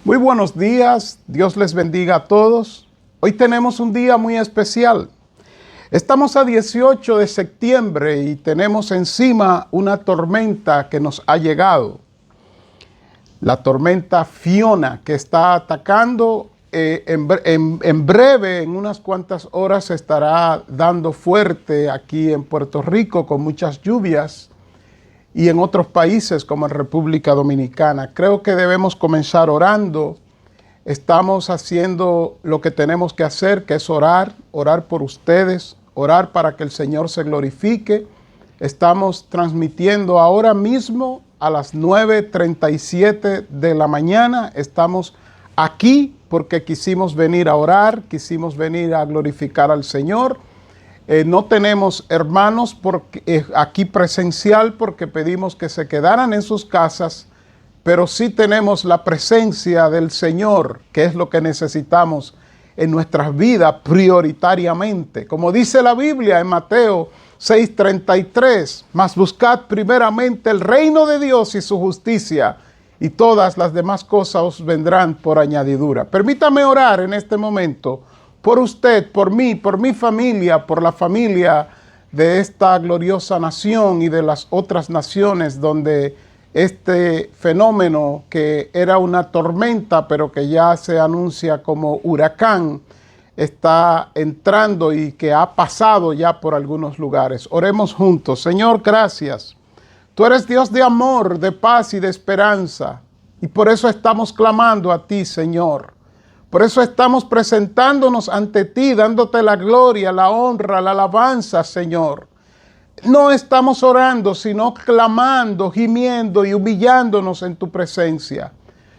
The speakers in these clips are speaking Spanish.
Muy buenos días, Dios les bendiga a todos. Hoy tenemos un día muy especial. Estamos a 18 de septiembre y tenemos encima una tormenta que nos ha llegado. La tormenta Fiona, que está atacando en breve, en unas cuantas horas, estará dando fuerte aquí en Puerto Rico con muchas lluvias y en otros países como en República Dominicana. Creo que debemos comenzar orando. Estamos haciendo lo que tenemos que hacer, que es orar por ustedes, orar para que el Señor se glorifique. Estamos transmitiendo ahora mismo a las 9:37 de la mañana. Estamos aquí porque quisimos venir a orar, quisimos venir a glorificar al Señor. No tenemos hermanos aquí presencial porque pedimos que se quedaran en sus casas, pero sí tenemos la presencia del Señor, que es lo que necesitamos en nuestras vidas prioritariamente. Como dice la Biblia en Mateo 6:33, mas buscad primeramente el reino de Dios y su justicia, y todas las demás cosas os vendrán por añadidura. Permítame orar en este momento por usted, por mí, por mi familia, por la familia de esta gloriosa nación y de las otras naciones donde este fenómeno, que era una tormenta, pero que ya se anuncia como huracán, está entrando y que ha pasado ya por algunos lugares. Oremos juntos. Señor, gracias. Tú eres Dios de amor, de paz y de esperanza. Y por eso estamos clamando a ti, Señor. Por eso estamos presentándonos ante ti, dándote la gloria, la honra, la alabanza, Señor. No estamos orando, sino clamando, gimiendo y humillándonos en tu presencia.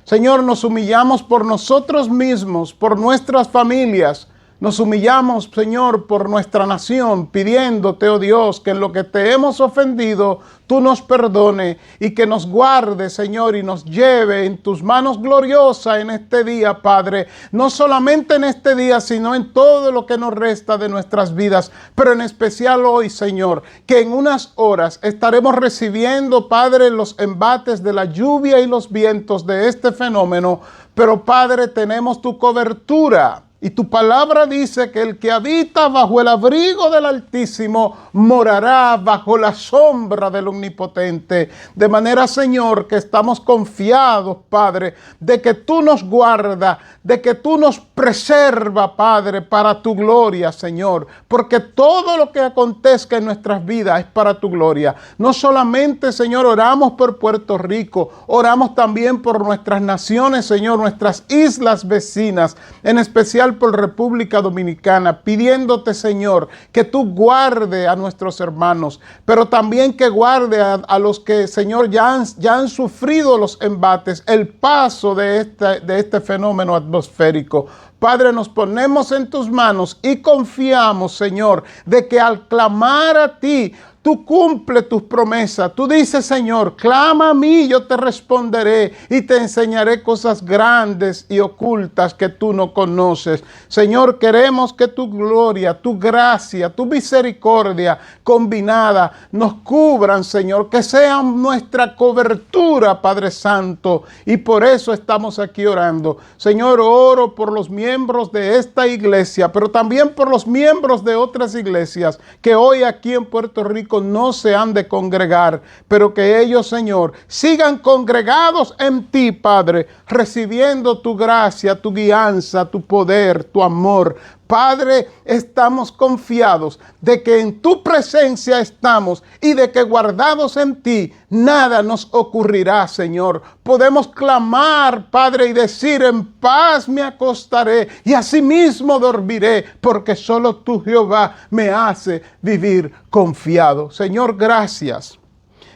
Señor, nos humillamos por nosotros mismos, por nuestras familias. Nos humillamos, Señor, por nuestra nación, pidiéndote, oh Dios, que en lo que te hemos ofendido, tú nos perdone y que nos guarde, Señor, y nos lleve en tus manos gloriosas en este día, Padre. No solamente en este día, sino en todo lo que nos resta de nuestras vidas, pero en especial hoy, Señor, que en unas horas estaremos recibiendo, Padre, los embates de la lluvia y los vientos de este fenómeno. Pero, Padre, tenemos tu cobertura. Y tu palabra dice que el que habita bajo el abrigo del Altísimo morará bajo la sombra del Omnipotente. De manera, Señor, que estamos confiados, Padre, de que tú nos guardas, de que tú nos preservas, Padre, para tu gloria, Señor. Porque todo lo que acontezca en nuestras vidas es para tu gloria. No solamente, Señor, oramos por Puerto Rico, oramos también por nuestras naciones, Señor, nuestras islas vecinas, en especial por República Dominicana, pidiéndote, Señor, que tú guarde a nuestros hermanos, pero también que guarde a los que, Señor, ya han sufrido los embates, el paso de este fenómeno atmosférico. Padre, nos ponemos en tus manos y confiamos, Señor, de que al clamar a ti, tú cumples tus promesas. Tú dices, Señor, clama a mí, yo te responderé y te enseñaré cosas grandes y ocultas que tú no conoces. Señor, queremos que tu gloria, tu gracia, tu misericordia combinada nos cubran, Señor, que sean nuestra cobertura, Padre Santo. Y por eso estamos aquí orando. Señor, oro por los miembros de esta iglesia, pero también por los miembros de otras iglesias que hoy aquí en Puerto Rico no se han de congregar, pero que ellos, Señor, sigan congregados en ti, Padre, recibiendo tu gracia, tu guianza, tu poder, tu amor. Padre, estamos confiados de que en tu presencia estamos y de que guardados en ti nada nos ocurrirá, Señor. Podemos clamar, Padre, y decir: en paz me acostaré y asimismo dormiré, porque solo tú, Jehová, me hace vivir confiado. Señor, gracias.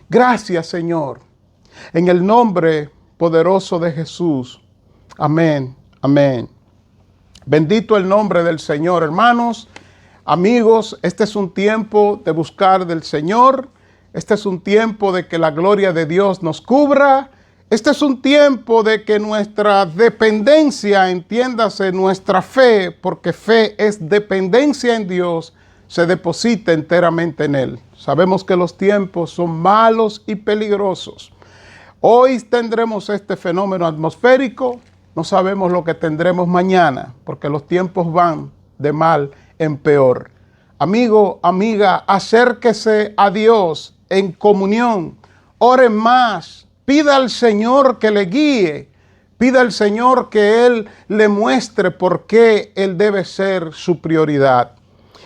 Gracias, Señor. En el nombre poderoso de Jesús. Amén. Amén. Bendito el nombre del Señor, hermanos, amigos. Este es un tiempo de buscar del Señor. Este es un tiempo de que la gloria de Dios nos cubra. Este es un tiempo de que nuestra dependencia, entiéndase, nuestra fe, porque fe es dependencia en Dios, se deposita enteramente en Él. Sabemos que los tiempos son malos y peligrosos. Hoy tendremos este fenómeno atmosférico. no sabemos lo que tendremos mañana, porque los tiempos van de mal en peor. Amigo, amiga, acérquese a Dios en comunión, ore más, pida al Señor que le guíe, pida al Señor que Él le muestre por qué Él debe ser su prioridad.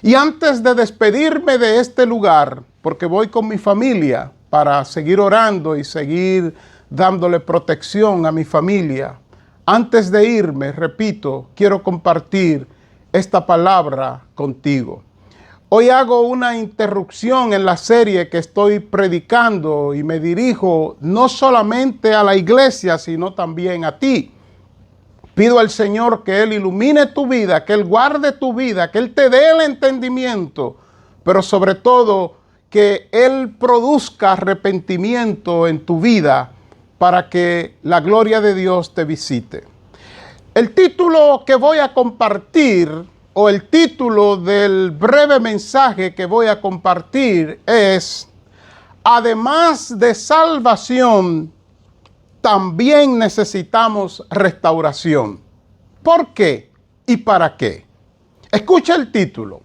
Y antes de despedirme de este lugar, porque voy con mi familia para seguir orando y seguir dándole protección a mi familia, antes de irme, repito, quiero compartir esta palabra contigo. Hoy hago una interrupción en la serie que estoy predicando y me dirijo no solamente a la iglesia, sino también a ti. Pido al Señor que Él ilumine tu vida, que Él guarde tu vida, que Él te dé el entendimiento, pero sobre todo que Él produzca arrepentimiento en tu vida para que la gloria de Dios te visite. El título que voy a compartir, o el título del breve mensaje que voy a compartir es: además de salvación, también necesitamos restauración. ¿Por qué y para qué? Escucha el título.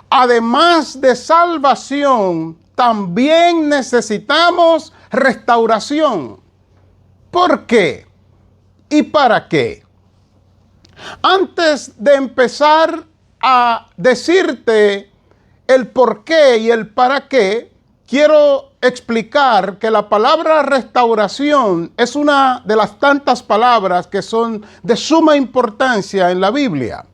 Además de salvación, también necesitamos restauración. ¿Por qué y para qué? Antes de empezar a decirte el por qué y el para qué, quiero explicar que la palabra restauración es una de las tantas palabras que son de suma importancia en la Biblia.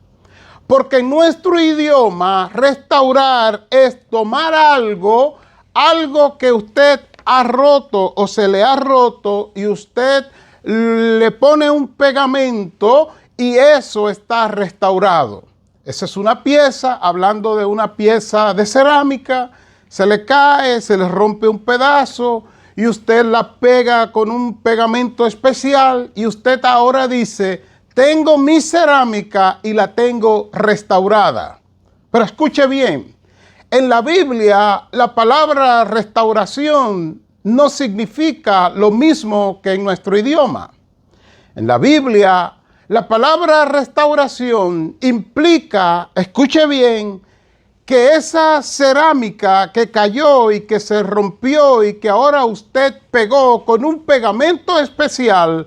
Porque en nuestro idioma, restaurar es tomar algo que usted ha roto o se le ha roto y usted le pone un pegamento y eso está restaurado. Esa es una pieza, hablando de una pieza de cerámica, se le cae, se le rompe un pedazo y usted la pega con un pegamento especial y usted ahora dice: tengo mi cerámica y la tengo restaurada. Pero escuche bien, en la Biblia la palabra restauración no significa lo mismo que en nuestro idioma. En la Biblia la palabra restauración implica, escuche bien, que esa cerámica que cayó y que se rompió y que ahora usted pegó con un pegamento especial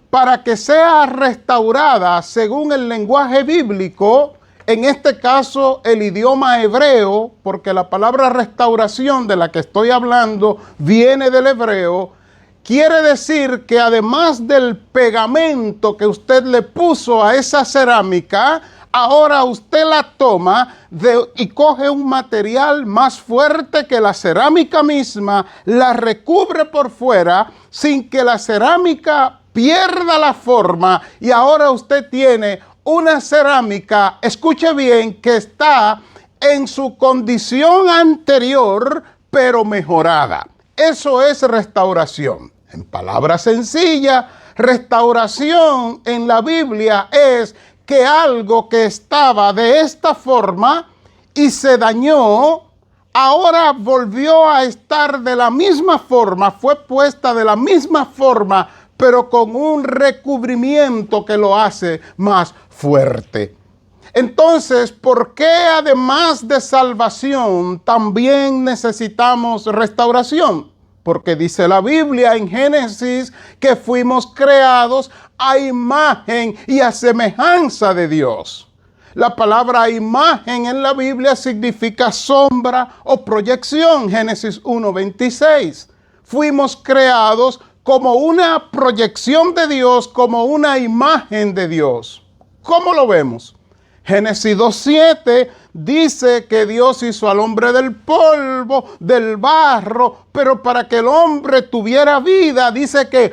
para que sea restaurada según el lenguaje bíblico, en este caso el idioma hebreo, porque la palabra restauración de la que estoy hablando viene del hebreo. Quiere decir que además del pegamento que usted le puso a esa cerámica, ahora usted la toma y coge un material más fuerte que la cerámica misma, la recubre por fuera sin que la cerámica pierda la forma y ahora usted tiene una cerámica, escuche bien, que está en su condición anterior, pero mejorada. Eso es restauración. En palabras sencillas, restauración en la Biblia es que algo que estaba de esta forma y se dañó, ahora volvió a estar de la misma forma, fue puesta de la misma forma, pero con un recubrimiento que lo hace más fuerte. Entonces, ¿por qué además de salvación también necesitamos restauración? Porque dice la Biblia en Génesis que fuimos creados a imagen y a semejanza de Dios. La palabra imagen en la Biblia significa sombra o proyección. Génesis 1:26. Fuimos creados como una proyección de Dios, como una imagen de Dios. ¿Cómo lo vemos? Génesis 2:7 dice que Dios hizo al hombre del polvo, del barro, pero para que el hombre tuviera vida, dice que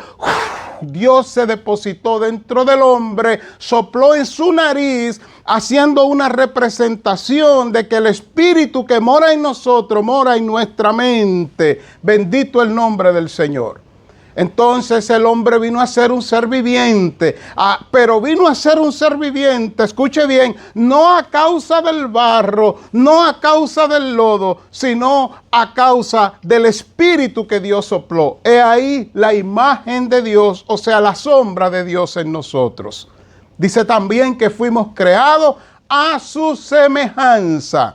Dios se depositó dentro del hombre, sopló en su nariz, haciendo una representación de que el espíritu que mora en nosotros, mora en nuestra mente. Bendito el nombre del Señor. Entonces el hombre vino a ser un ser viviente, pero vino a ser un ser viviente, escuche bien, no a causa del barro, no a causa del lodo, sino a causa del espíritu que Dios sopló. He ahí la imagen de Dios, o sea, la sombra de Dios en nosotros. Dice también que fuimos creados a su semejanza.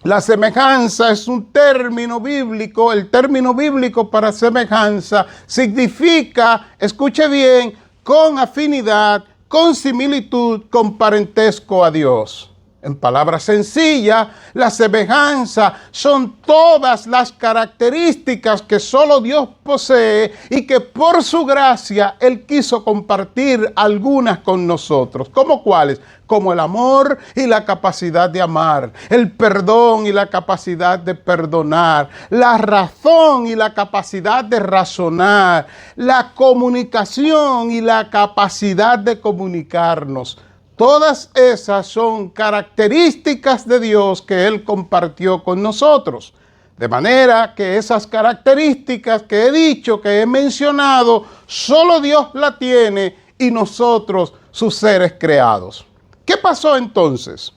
La semejanza es un término bíblico. El término bíblico para semejanza significa, escuche bien, con afinidad, con similitud, con parentesco a Dios. En palabras sencillas, la semejanza son todas las características que solo Dios posee y que por su gracia Él quiso compartir algunas con nosotros. ¿Cómo cuáles? Como el amor y la capacidad de amar, el perdón y la capacidad de perdonar, la razón y la capacidad de razonar, la comunicación y la capacidad de comunicarnos. Todas esas son características de Dios que Él compartió con nosotros. De manera que esas características que he dicho, que he mencionado, solo Dios la tiene y nosotros, sus seres creados. ¿Qué pasó entonces?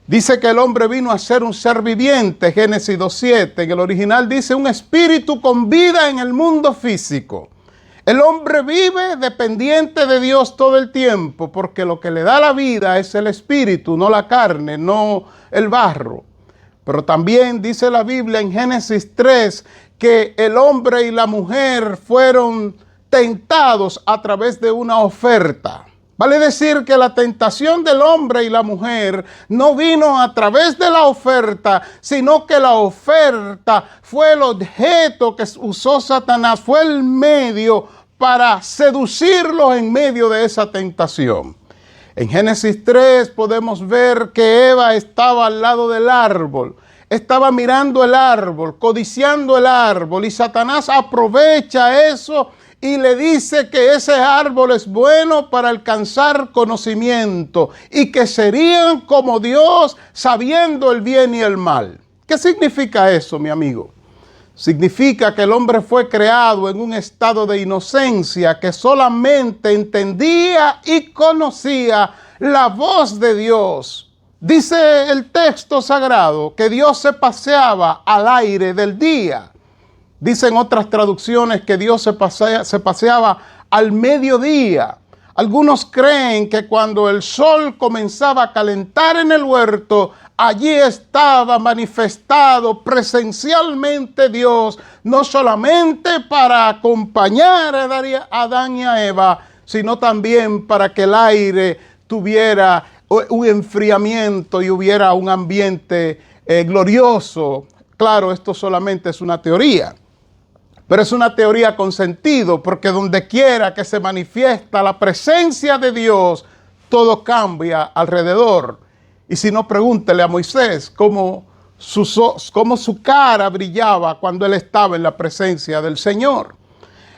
Dice que el hombre vino a ser un ser viviente, Génesis 2:7. En el original dice un espíritu con vida en el mundo físico. El hombre vive dependiente de Dios todo el tiempo, porque lo que le da la vida es el espíritu, no la carne, no el barro. Pero también dice la Biblia en Génesis 3 que el hombre y la mujer fueron tentados a través de una oferta. Vale decir que la tentación del hombre y la mujer no vino a través de la oferta, sino que la oferta fue el objeto que usó Satanás, fue el medio para seducirlos en medio de esa tentación. En Génesis 3 podemos ver que Eva estaba al lado del árbol, estaba mirando el árbol, codiciando el árbol, y Satanás aprovecha eso y le dice que ese árbol es bueno para alcanzar conocimiento y que serían como Dios sabiendo el bien y el mal. ¿Qué significa eso, mi amigo? Significa que el hombre fue creado en un estado de inocencia, que solamente entendía y conocía la voz de Dios. Dice el texto sagrado que Dios se paseaba al aire del día. Dicen otras traducciones que Dios se paseaba al mediodía. Algunos creen que cuando el sol comenzaba a calentar en el huerto, allí estaba manifestado presencialmente Dios, no solamente para acompañar a Adán y a Eva, sino también para que el aire tuviera un enfriamiento y hubiera un ambiente glorioso. Claro, esto solamente es una teoría. Pero es una teoría con sentido, porque donde quiera que se manifiesta la presencia de Dios, todo cambia alrededor. Y si no, pregúntele a Moisés cómo su cara brillaba cuando él estaba en la presencia del Señor.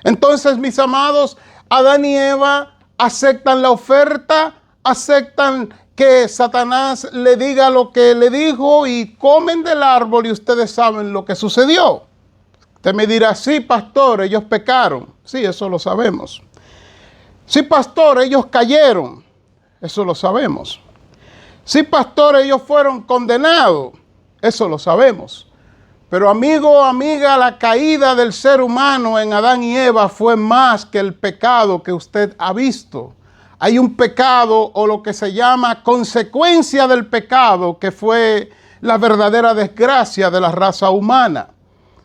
Entonces, mis amados, Adán y Eva aceptan la oferta, aceptan que Satanás le diga lo que le dijo y comen del árbol, y ustedes saben lo que sucedió. Usted me dirá, sí, pastor, ellos pecaron. Sí, eso lo sabemos. Sí, pastor, ellos cayeron. Eso lo sabemos. Sí, pastor, ellos fueron condenados. Eso lo sabemos. Pero amigo, amiga, la caída del ser humano en Adán y Eva fue más que el pecado que usted ha visto. Hay un pecado, o lo que se llama consecuencia del pecado, que fue la verdadera desgracia de la raza humana.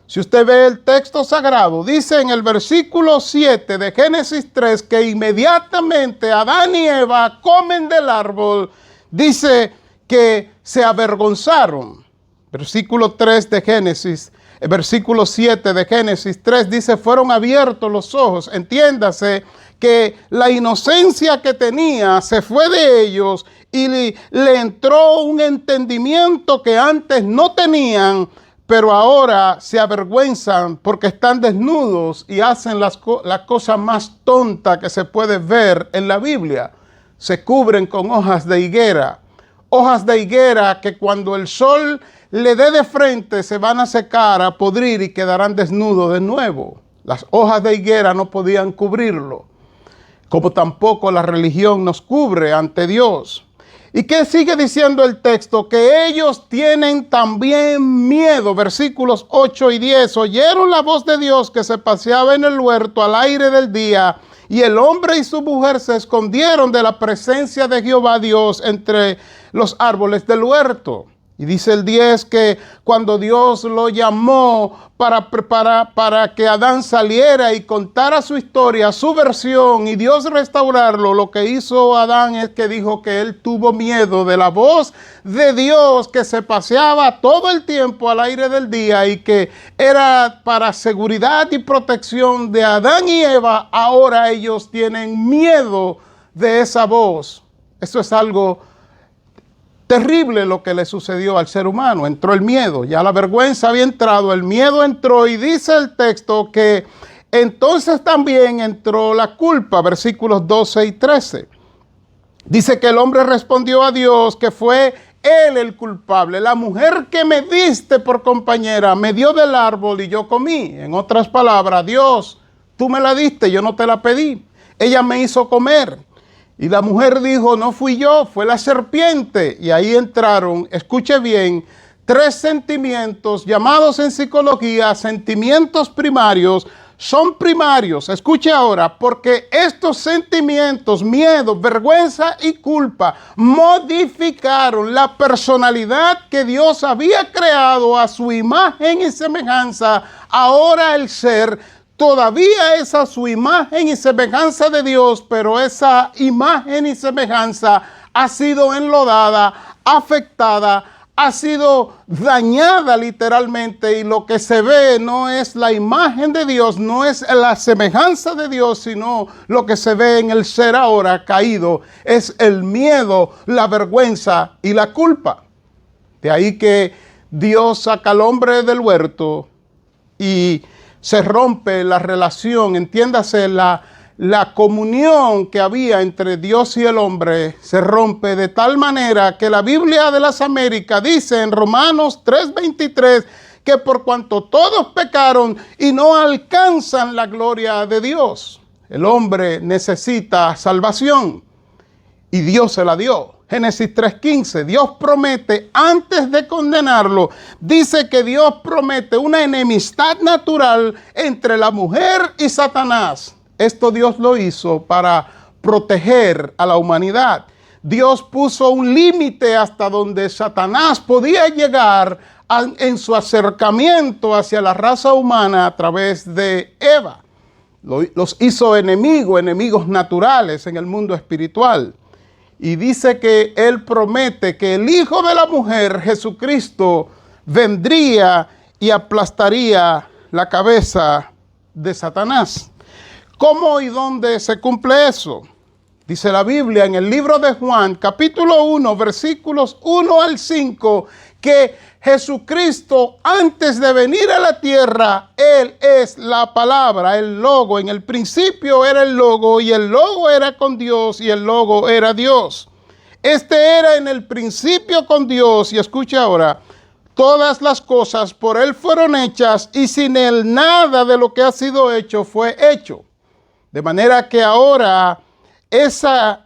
Si usted ve el texto sagrado, dice en el versículo 7 de Génesis 3 que inmediatamente Adán y Eva comen del árbol, dice que se avergonzaron. Versículo 3 de Génesis, versículo 7 de Génesis 3 dice, fueron abiertos los ojos. Entiéndase que la inocencia que tenía se fue de ellos y le entró un entendimiento que antes no tenían, pero ahora se avergüenzan porque están desnudos y hacen la cosa más tonta que se puede ver en la Biblia. Se cubren con hojas de higuera. Hojas de higuera que cuando el sol le dé de frente se van a secar, a podrir y quedarán desnudos de nuevo. Las hojas de higuera no podían cubrirlo, como tampoco la religión nos cubre ante Dios. ¿Y qué sigue diciendo el texto? Que ellos tienen también miedo. Versículos 8 y 10. Oyeron la voz de Dios que se paseaba en el huerto al aire del día Y el hombre y su mujer se escondieron de la presencia de Jehová Dios entre los árboles del huerto. Y dice el 10 que cuando Dios lo llamó para que Adán saliera y contara su historia, su versión, y Dios restaurarlo, lo que hizo Adán es que dijo que él tuvo miedo de la voz de Dios que se paseaba todo el tiempo al aire del día y que era para seguridad y protección de Adán y Eva. Ahora ellos tienen miedo de esa voz. Eso es algo terrible lo que le sucedió al ser humano. Entró el miedo, ya la vergüenza había entrado, el miedo entró y dice el texto que entonces también entró la culpa, versículos 12 y 13. Dice que el hombre respondió a Dios que fue él el culpable. La mujer que me diste por compañera me dio del árbol y yo comí. En otras palabras, Dios, tú me la diste, yo no te la pedí. Ella me hizo comer. Y la mujer dijo, no fui yo, fue la serpiente. Y ahí entraron, escuche bien, 3 sentimientos llamados en psicología sentimientos primarios. Son primarios, escuche ahora, porque estos sentimientos, miedo, vergüenza y culpa, modificaron la personalidad que Dios había creado a su imagen y semejanza. Ahora el ser todavía es a su imagen y semejanza de Dios, pero esa imagen y semejanza ha sido enlodada, afectada, ha sido dañada literalmente, y lo que se ve no es la imagen de Dios, no es la semejanza de Dios, sino lo que se ve en el ser ahora caído es el miedo, la vergüenza y la culpa. De ahí que Dios saca al hombre del huerto y se rompe la relación, entiéndase, la comunión que había entre Dios y el hombre se rompe de tal manera que la Biblia de las Américas dice en Romanos 3:23 que por cuanto todos pecaron y no alcanzan la gloria de Dios, el hombre necesita salvación y Dios se la dio. Génesis 3:15, Dios promete antes de condenarlo, dice que Dios promete una enemistad natural entre la mujer y Satanás. Esto Dios lo hizo para proteger a la humanidad. Dios puso un límite hasta donde Satanás podía llegar en su acercamiento hacia la raza humana a través de Eva. Los hizo enemigos naturales en el mundo espiritual. Y dice que Él promete que el Hijo de la mujer, Jesucristo, vendría y aplastaría la cabeza de Satanás. ¿Cómo y dónde se cumple eso? Dice la Biblia en el libro de Juan, capítulo 1, versículos 1 al 5, que Jesucristo, antes de venir a la tierra, Él es la palabra, el logo. En el principio era el logo, y el logo era con Dios, y el logo era Dios. Este era en el principio con Dios, y escuche ahora, todas las cosas por Él fueron hechas, y sin Él nada de lo que ha sido hecho fue hecho. De manera que ahora esa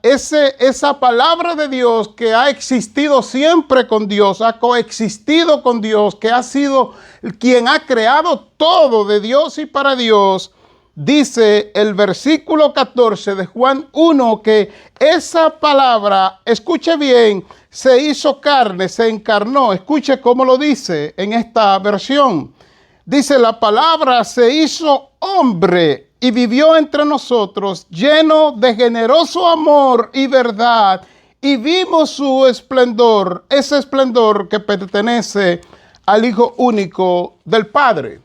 palabra de Dios que ha existido siempre con Dios, ha coexistido con Dios, que ha sido quien ha creado todo de Dios y para Dios, dice el versículo 14 de Juan 1 que esa palabra, escuche bien, se hizo carne, se encarnó. Escuche cómo lo dice en esta versión. Dice, la palabra se hizo hombre y vivió entre nosotros, lleno de generoso amor y verdad, y vimos su esplendor, ese esplendor que pertenece al Hijo único del Padre.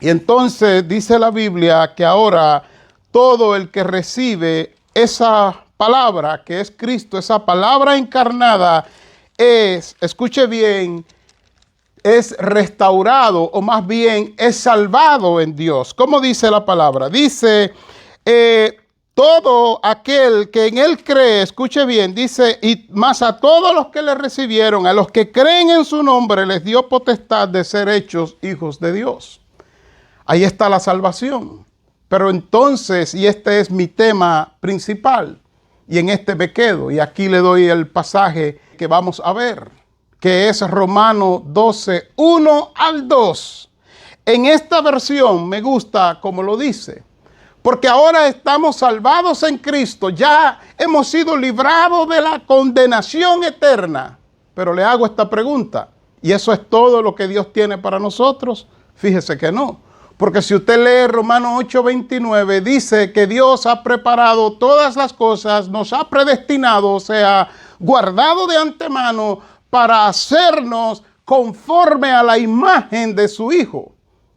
Y entonces dice la Biblia que ahora todo el que recibe esa palabra, que es Cristo, esa palabra encarnada, es, escuche bien, es restaurado, o más bien es salvado en Dios. ¿Cómo dice la palabra? Dice, todo aquel que en Él cree, escuche bien, dice, y más a todos los que le recibieron, a los que creen en su nombre, les dio potestad de ser hechos hijos de Dios. Ahí está la salvación. Pero entonces, y este es mi tema principal, y en este me quedo, y aquí le doy el pasaje que vamos a ver, que es Romanos 12, 1 al 2. En esta versión me gusta como lo dice, porque ahora estamos salvados en Cristo, ya hemos sido librados de la condenación eterna. Pero le hago esta pregunta, ¿y eso es todo lo que Dios tiene para nosotros? Fíjese que no, porque si usted lee Romanos 8:29, dice que Dios ha preparado todas las cosas, nos ha predestinado, o sea, guardado de antemano para hacernos conforme a la imagen de su Hijo.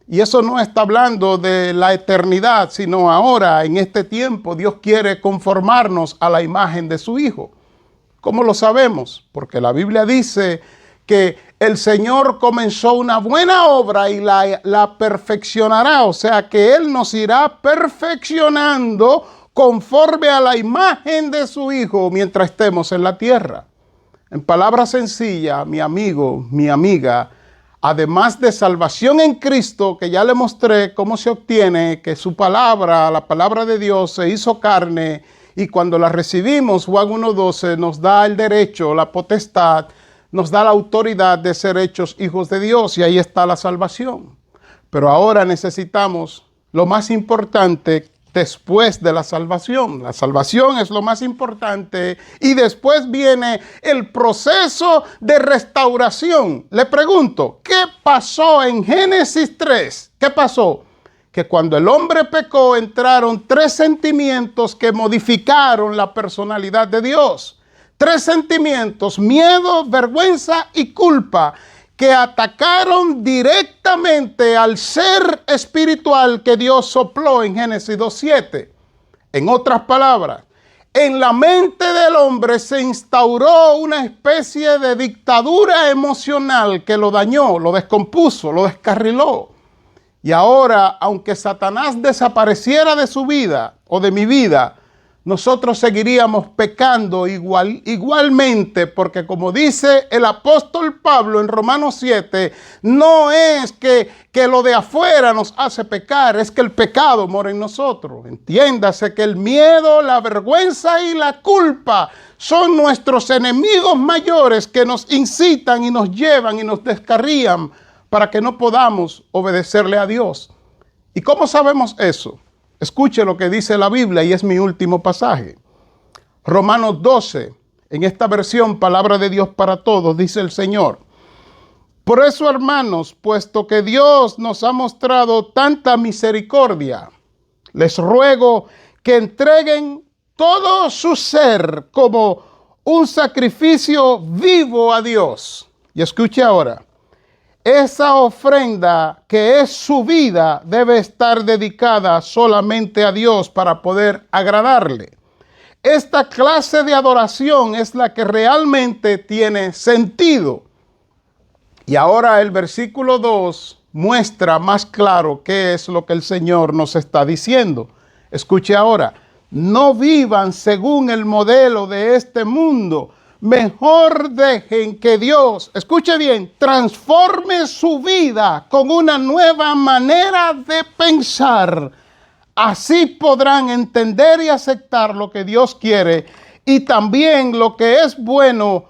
Y eso no está hablando de la eternidad, sino ahora, en este tiempo, Dios quiere conformarnos a la imagen de su Hijo. ¿Cómo lo sabemos? Porque la Biblia dice que el Señor comenzó una buena obra y la perfeccionará. O sea, que Él nos irá perfeccionando conforme a la imagen de su Hijo mientras estemos en la tierra. En palabras sencillas, mi amigo, mi amiga, además de salvación en Cristo, que ya le mostré cómo se obtiene, que su palabra, la palabra de Dios, se hizo carne, y cuando la recibimos, Juan 1:12 nos da el derecho, la potestad, nos da la autoridad de ser hechos hijos de Dios, y ahí está la salvación. Pero ahora necesitamos lo más importante después de la salvación. La salvación es lo más importante y después viene el proceso de restauración. Le pregunto, ¿qué pasó en Génesis 3? ¿Qué pasó? Que cuando el hombre pecó entraron 3 sentimientos que modificaron la personalidad de Dios. 3 sentimientos: miedo, vergüenza y culpa, que atacaron directamente al ser espiritual que Dios sopló en Génesis 2:7. En otras palabras, en la mente del hombre se instauró una especie de dictadura emocional que lo dañó, lo descompuso, lo descarriló. Y ahora, aunque Satanás desapareciera de su vida o de mi vida, nosotros seguiríamos pecando igualmente, porque como dice el apóstol Pablo en Romanos 7, no es que lo de afuera nos hace pecar, es que el pecado mora en nosotros. Entiéndase que el miedo, la vergüenza y la culpa son nuestros enemigos mayores que nos incitan y nos llevan y nos descarrían para que no podamos obedecerle a Dios. ¿Y cómo sabemos eso? Escuche lo que dice la Biblia y es mi último pasaje. Romanos 12, en esta versión, Palabra de Dios para Todos, dice el Señor: por eso, hermanos, puesto que Dios nos ha mostrado tanta misericordia, les ruego que entreguen todo su ser como un sacrificio vivo a Dios. Y escuche ahora. Esa ofrenda, que es su vida, debe estar dedicada solamente a Dios para poder agradarle. Esta clase de adoración es la que realmente tiene sentido. Y ahora el versículo 2 muestra más claro qué es lo que el Señor nos está diciendo. Escuche ahora: no vivan según el modelo de este mundo. Mejor dejen que Dios, escuche bien, transforme su vida con una nueva manera de pensar. Así podrán entender y aceptar lo que Dios quiere y también lo que es bueno,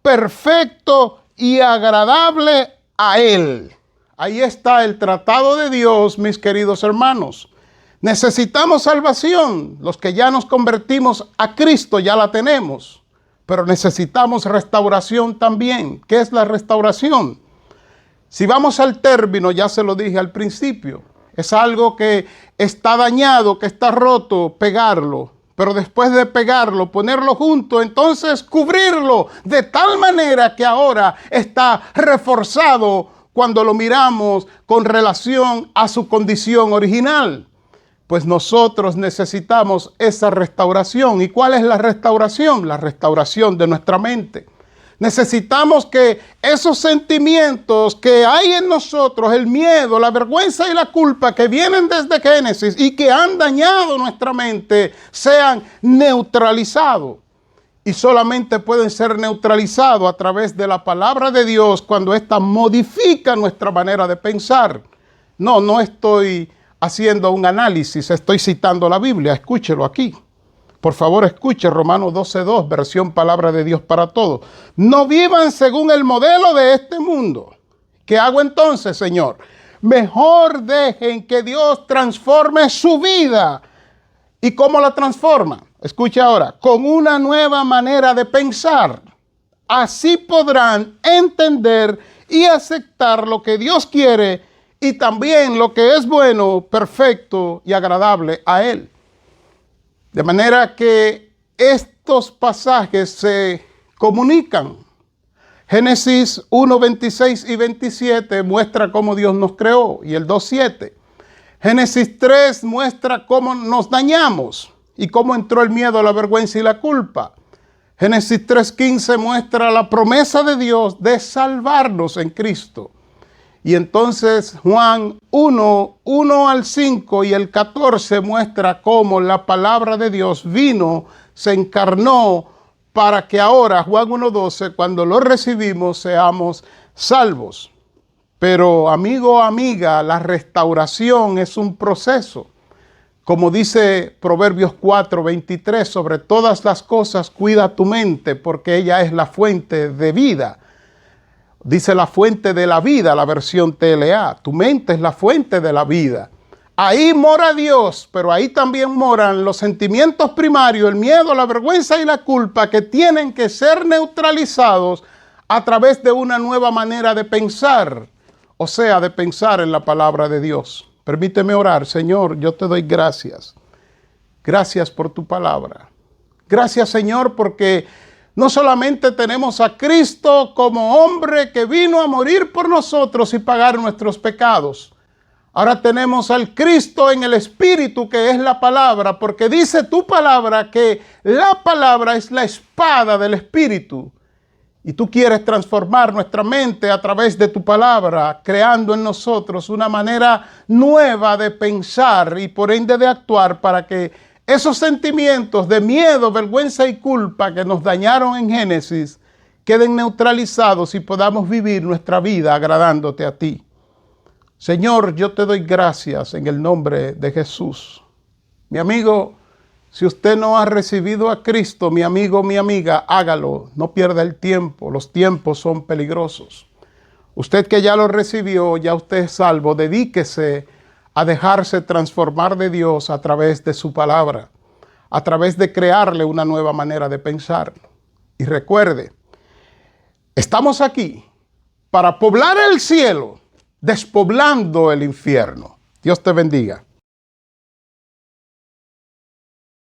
perfecto y agradable a Él. Ahí está el tratado de Dios, mis queridos hermanos. Necesitamos salvación. Los que ya nos convertimos a Cristo ya la tenemos. Pero necesitamos restauración también. ¿Qué es la restauración? Si vamos al término, ya se lo dije al principio, es algo que está dañado, que está roto, pegarlo. Pero después de pegarlo, ponerlo junto, entonces cubrirlo de tal manera que ahora está reforzado cuando lo miramos con relación a su condición original. Pues nosotros necesitamos esa restauración. ¿Y cuál es la restauración? La restauración de nuestra mente. Necesitamos que esos sentimientos que hay en nosotros, el miedo, la vergüenza y la culpa que vienen desde Génesis y que han dañado nuestra mente, sean neutralizados. Y solamente pueden ser neutralizados a través de la palabra de Dios cuando ésta modifica nuestra manera de pensar. No estoy haciendo un análisis, estoy citando la Biblia. Escúchelo aquí. Por favor, escuche Romanos 12:2, versión Palabra de Dios para Todos. No vivan según el modelo de este mundo. ¿Qué hago entonces, Señor? Mejor dejen que Dios transforme su vida ¿Y cómo la transforma? Escucha ahora, con una nueva manera de pensar. Así podrán entender y aceptar lo que Dios quiere y también lo que es bueno, perfecto y agradable a Él. De manera que estos pasajes se comunican. Génesis 1, 26 y 27 muestra cómo Dios nos creó, y el 2:7. Génesis 3 muestra cómo nos dañamos y cómo entró el miedo, la vergüenza y la culpa. Génesis 3:15 muestra la promesa de Dios de salvarnos en Cristo. Y entonces Juan 1, 1 al 5 y el 14 muestra cómo la palabra de Dios vino, se encarnó para que ahora, Juan 1:12, cuando lo recibimos, seamos salvos. Pero amigo, amiga, la restauración es un proceso. Como dice Proverbios 4:23, sobre todas las cosas cuida tu mente, porque ella es la fuente de vida. Dice la fuente de la vida, la versión TLA. Tu mente es la fuente de la vida. Ahí mora Dios, pero ahí también moran los sentimientos primarios, el miedo, la vergüenza y la culpa, que tienen que ser neutralizados a través de una nueva manera de pensar, o sea, de pensar en la palabra de Dios. Permíteme orar. Señor, yo te doy gracias. Gracias por tu palabra. Gracias, Señor, porque no solamente tenemos a Cristo como hombre que vino a morir por nosotros y pagar nuestros pecados. Ahora tenemos al Cristo en el Espíritu, que es la palabra, porque dice tu palabra que la palabra es la espada del Espíritu. Y tú quieres transformar nuestra mente a través de tu palabra, creando en nosotros una manera nueva de pensar y por ende de actuar, para que esos sentimientos de miedo, vergüenza y culpa que nos dañaron en Génesis queden neutralizados y podamos vivir nuestra vida agradándote a ti. Señor, yo te doy gracias en el nombre de Jesús. Mi amigo, si usted no ha recibido a Cristo, mi amigo, mi amiga, hágalo. No pierda el tiempo. Los tiempos son peligrosos. Usted que ya lo recibió, ya usted es salvo. Dedíquese a dejarse transformar de Dios a través de su palabra, a través de crearle una nueva manera de pensar. Y recuerde, estamos aquí para poblar el cielo, despoblando el infierno. Dios te bendiga.